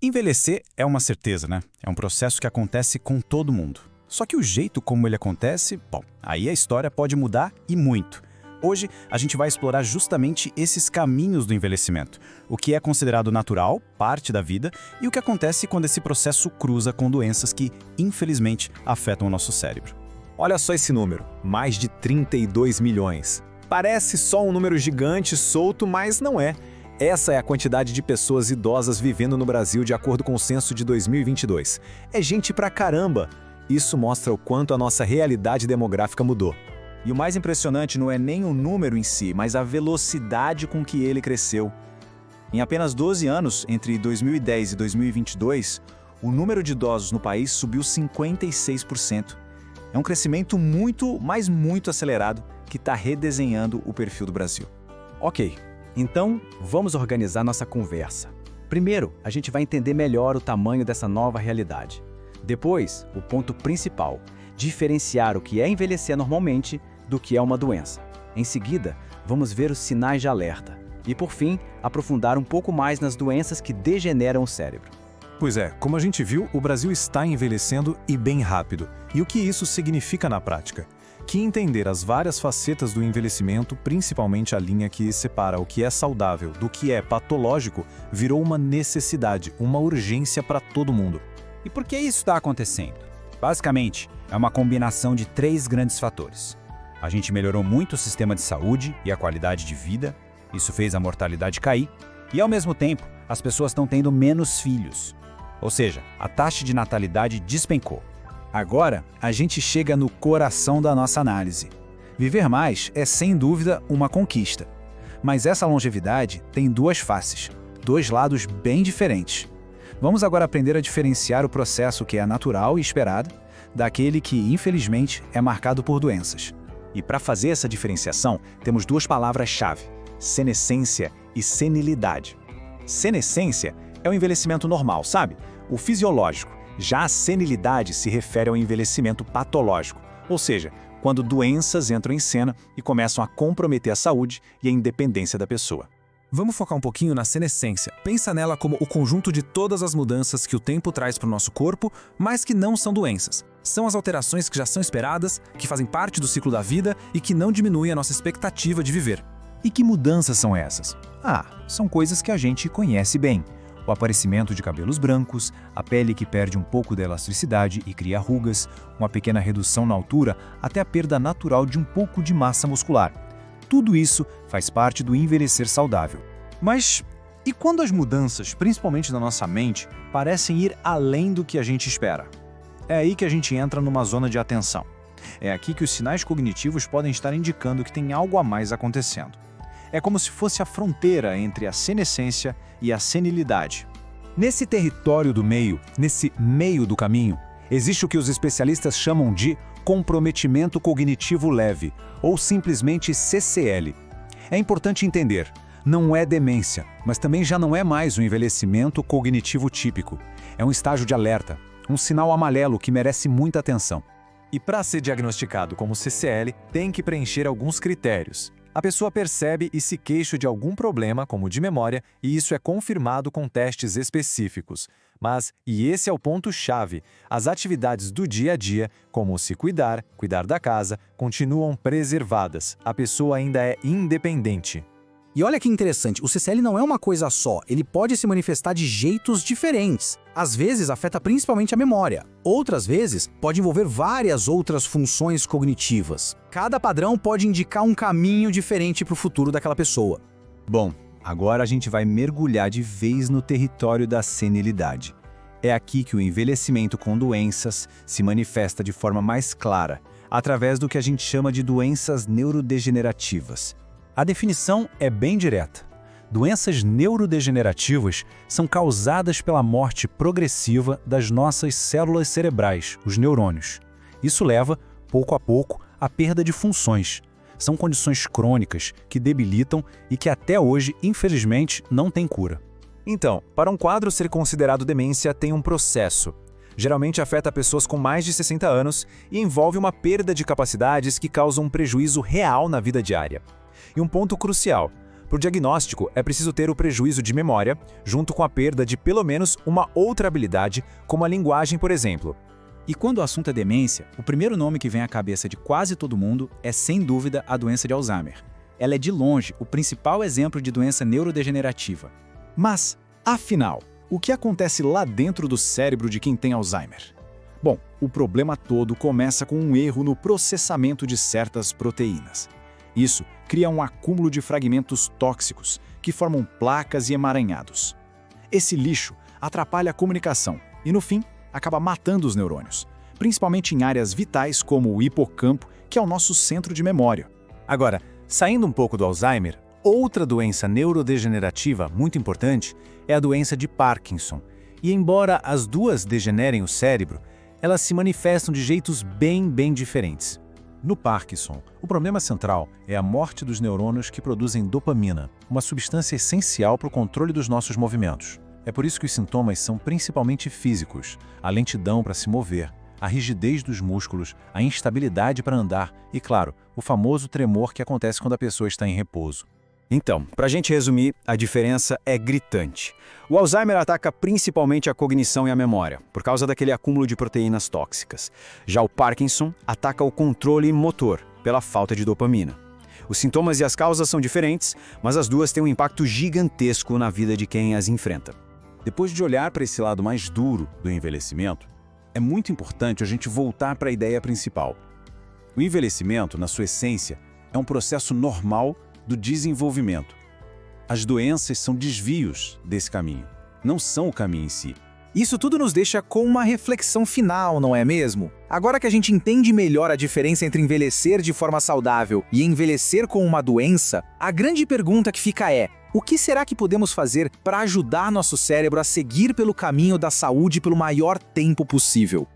Envelhecer é uma certeza, né? É um processo que acontece com todo mundo. Só que o jeito como ele acontece, bom, aí a história pode mudar e muito. Hoje, a gente vai explorar justamente esses caminhos do envelhecimento, o que é considerado natural, parte da vida, e o que acontece quando esse processo cruza com doenças que, infelizmente, afetam o nosso cérebro. Olha só esse número, mais de 32 milhões. Parece só um número gigante, solto, mas não é. Essa é a quantidade de pessoas idosas vivendo no Brasil de acordo com o censo de 2022. É gente pra caramba! Isso mostra o quanto a nossa realidade demográfica mudou. E o mais impressionante não é nem o número em si, mas a velocidade com que ele cresceu. Em apenas 12 anos, entre 2010 e 2022, o número de idosos no país subiu 56%. É um crescimento muito, mas muito acelerado que está redesenhando o perfil do Brasil. Ok, então vamos organizar nossa conversa. Primeiro, a gente vai entender melhor o tamanho dessa nova realidade. Depois, o ponto principal, diferenciar o que é envelhecer normalmente do que é uma doença. Em seguida, vamos ver os sinais de alerta. E, por fim, aprofundar um pouco mais nas doenças que degeneram o cérebro. Pois é, como a gente viu, o Brasil está envelhecendo e bem rápido. E o que isso significa na prática? Que entender as várias facetas do envelhecimento, principalmente a linha que separa o que é saudável do que é patológico, virou uma necessidade, uma urgência para todo mundo. E por que isso está acontecendo? Basicamente, é uma combinação de 3 grandes fatores. A gente melhorou muito o sistema de saúde e a qualidade de vida, isso fez a mortalidade cair, e ao mesmo tempo, as pessoas estão tendo menos filhos. Ou seja, a taxa de natalidade despencou. Agora, a gente chega no coração da nossa análise. Viver mais é, sem dúvida, uma conquista. Mas essa longevidade tem 2 faces, 2 lados bem diferentes. Vamos agora aprender a diferenciar o processo que é natural e esperado daquele que, infelizmente, é marcado por doenças. E para fazer essa diferenciação, temos 2 palavras-chave: senescência e senilidade. Senescência é o envelhecimento normal, sabe? O fisiológico. Já a senilidade se refere ao envelhecimento patológico, ou seja, quando doenças entram em cena e começam a comprometer a saúde e a independência da pessoa. Vamos focar um pouquinho na senescência. Pensa nela como o conjunto de todas as mudanças que o tempo traz para o nosso corpo, mas que não são doenças. São as alterações que já são esperadas, que fazem parte do ciclo da vida e que não diminuem a nossa expectativa de viver. E que mudanças são essas? São coisas que a gente conhece bem. O aparecimento de cabelos brancos, a pele que perde um pouco da elasticidade e cria rugas, uma pequena redução na altura, até a perda natural de um pouco de massa muscular. Tudo isso faz parte do envelhecer saudável. Mas e quando as mudanças, principalmente na nossa mente, parecem ir além do que a gente espera? É aí que a gente entra numa zona de atenção. É aqui que os sinais cognitivos podem estar indicando que tem algo a mais acontecendo. É como se fosse a fronteira entre a senescência e a senilidade. Nesse território do meio, nesse meio do caminho, existe o que os especialistas chamam de comprometimento cognitivo leve, ou simplesmente CCL. É importante entender, não é demência, mas também já não é mais um envelhecimento cognitivo típico. É um estágio de alerta, um sinal amarelo que merece muita atenção. E para ser diagnosticado como CCL, tem que preencher alguns critérios. A pessoa percebe e se queixa de algum problema, como de memória, e isso é confirmado com testes específicos. Mas, e esse é o ponto-chave, as atividades do dia a dia, como se cuidar, cuidar da casa, continuam preservadas. A pessoa ainda é independente. E olha que interessante, o CCL não é uma coisa só, ele pode se manifestar de jeitos diferentes. Às vezes afeta principalmente a memória, outras vezes pode envolver várias outras funções cognitivas. Cada padrão pode indicar um caminho diferente para o futuro daquela pessoa. Bom, agora a gente vai mergulhar de vez no território da senilidade. É aqui que o envelhecimento com doenças se manifesta de forma mais clara, através do que a gente chama de doenças neurodegenerativas. A definição é bem direta. Doenças neurodegenerativas são causadas pela morte progressiva das nossas células cerebrais, os neurônios. Isso leva, pouco a pouco, à perda de funções. São condições crônicas que debilitam e que até hoje, infelizmente, não têm cura. Então, para um quadro ser considerado demência, tem um processo. Geralmente afeta pessoas com mais de 60 anos e envolve uma perda de capacidades que causam um prejuízo real na vida diária. E um ponto crucial: Para o diagnóstico, é preciso ter o prejuízo de memória, junto com a perda de pelo menos uma outra habilidade, como a linguagem, por exemplo. E quando o assunto é demência, o primeiro nome que vem à cabeça de quase todo mundo é, sem dúvida, a doença de Alzheimer. Ela é, de longe, o principal exemplo de doença neurodegenerativa. Mas, afinal, o que acontece lá dentro do cérebro de quem tem Alzheimer? Bom, o problema todo começa com um erro no processamento de certas proteínas. Isso cria um acúmulo de fragmentos tóxicos, que formam placas e emaranhados. Esse lixo atrapalha a comunicação e, no fim, acaba matando os neurônios, principalmente em áreas vitais como o hipocampo, que é o nosso centro de memória. Agora, saindo um pouco do Alzheimer, outra doença neurodegenerativa muito importante é a doença de Parkinson. E embora as duas degenerem o cérebro, elas se manifestam de jeitos bem diferentes. No Parkinson, o problema central é a morte dos neurônios que produzem dopamina, uma substância essencial para o controle dos nossos movimentos. É por isso que os sintomas são principalmente físicos: a lentidão para se mover, a rigidez dos músculos, a instabilidade para andar e, claro, o famoso tremor que acontece quando a pessoa está em repouso. Então, para a gente resumir, a diferença é gritante. O Alzheimer ataca principalmente a cognição e a memória, por causa daquele acúmulo de proteínas tóxicas. Já o Parkinson ataca o controle motor, pela falta de dopamina. Os sintomas e as causas são diferentes, mas as duas têm um impacto gigantesco na vida de quem as enfrenta. Depois de olhar para esse lado mais duro do envelhecimento, é muito importante a gente voltar para a ideia principal. O envelhecimento, na sua essência, é um processo normal do desenvolvimento. As doenças são desvios desse caminho, não são o caminho em si. Isso tudo nos deixa com uma reflexão final, não é mesmo? Agora que a gente entende melhor a diferença entre envelhecer de forma saudável e envelhecer com uma doença, a grande pergunta que fica é: o que será que podemos fazer para ajudar nosso cérebro a seguir pelo caminho da saúde pelo maior tempo possível?